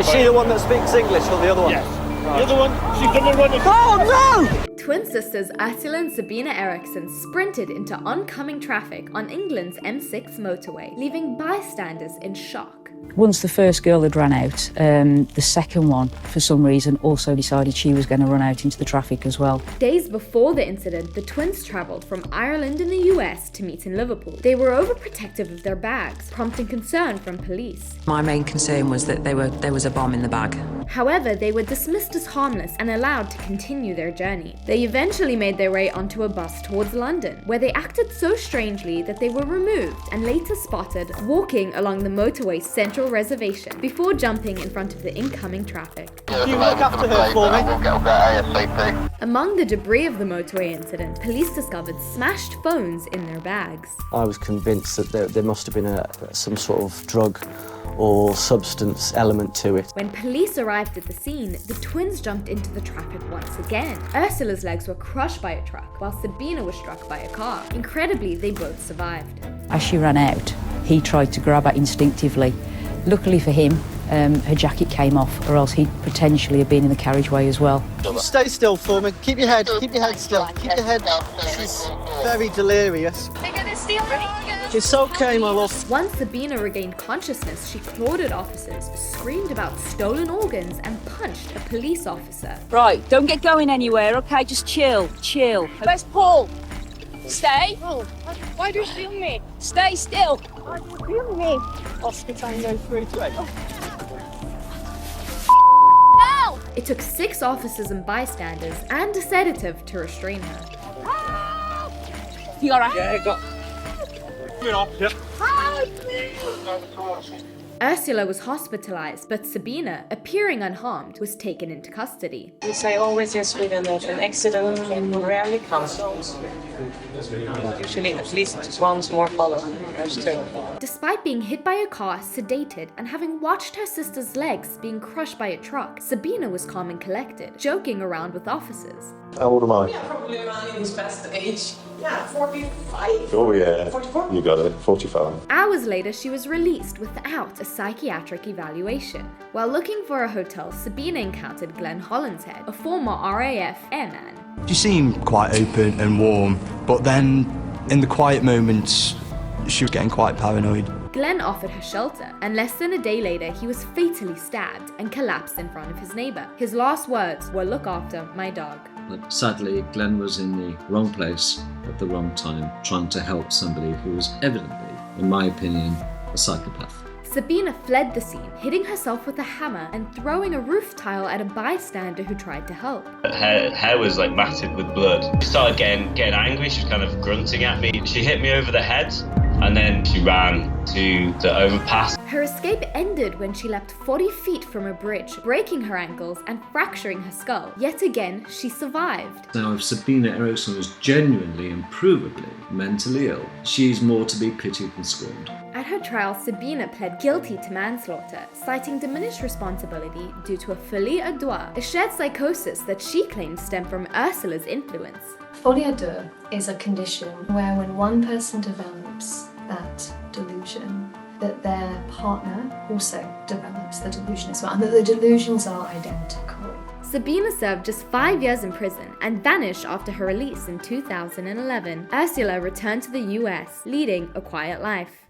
Is she the one that speaks English or the other one? Yes. The other one, she's the one running. Oh no! Twin sisters Ursula and Sabina Eriksson sprinted into oncoming traffic on England's M6 motorway, leaving bystanders in shock. Once the first girl had run out, the second one, for some reason, also decided she was going to run out into the traffic as well. Days before the incident, the twins travelled from Ireland in the US to meet in Liverpool. They were overprotective of their bags, prompting concern from police. My main concern was that there was a bomb in the bag. However, they were dismissed as harmless and allowed to continue their journey. They eventually made their way onto a bus towards London, where they acted so strangely that they were removed and later spotted walking along the motorway's central reservation before jumping in front of the incoming traffic. Can you look after her for me? Among the debris of the motorway incident, police discovered smashed phones in their bags. I was convinced that there must have been some sort of drug or substance element to it. When police arrived at the scene, the twins jumped into the traffic once again. Ursula's legs were crushed by a truck, while Sabina was struck by a car. Incredibly, they both survived. As she ran out, he tried to grab her instinctively. Luckily for him, her jacket came off, or else he'd potentially have been in the carriageway as well. Stay still for me. Keep your head still. Keep your head. She's very delirious. They're gonna steal my organs. It's okay, my love. Once Sabina regained consciousness, she clawed at officers, screamed about stolen organs, and punched a police officer. Right, don't get going anywhere, okay? Just chill. Where's Paul? Stay. Oh, why do you steal me? Stay still. Why do you steal me? Oscar Tango 3-3. No! It took 6 officers and bystanders and a sedative to restrain her. You alright? Yeah, I got. Ursula was hospitalized, but Sabina, appearing unharmed, was taken into custody. We say always in Sweden that an accident rarely comes. Usually at least once more following. There's 2. Despite being hit by a car, sedated, and having watched her sister's legs being crushed by a truck, Sabina was calm and collected, joking around with officers. How old am I? Yeah, probably around his best age. Yeah, 45. Oh yeah, 44? you got it, 45. Hours later, she was released without a psychiatric evaluation. While looking for a hotel, Sabina encountered Glenn Hollinshead, a former RAF airman. She seemed quite open and warm, but then in the quiet moments, she was getting quite paranoid. Glenn offered her shelter, and less than a day later, he was fatally stabbed and collapsed in front of his neighbor. His last words were, "Look after my dog." But sadly, Glenn was in the wrong place at the wrong time, trying to help somebody who was evidently, in my opinion, a psychopath. Sabina fled the scene, hitting herself with a hammer and throwing a roof tile at a bystander who tried to help. Her hair was like matted with blood. She started getting angry, she was kind of grunting at me. She hit me over the head and then she ran to the overpass. Her escape ended when she leapt 40 feet from a bridge, breaking her ankles and fracturing her skull. Yet again, she survived. Now, if Sabina Eriksson was genuinely and provably mentally ill, she's more to be pitied than scorned. At her trial, Sabina pled guilty to manslaughter, citing diminished responsibility due to a folie à deux, a shared psychosis that she claimed stemmed from Ursula's influence. Folie à deux is a condition where when one person develops that delusion, that their partner also develops the delusion as well, and that the delusions are identical. Sabina served just 5 years in prison and vanished after her release in 2011. Ursula returned to the US, leading a quiet life.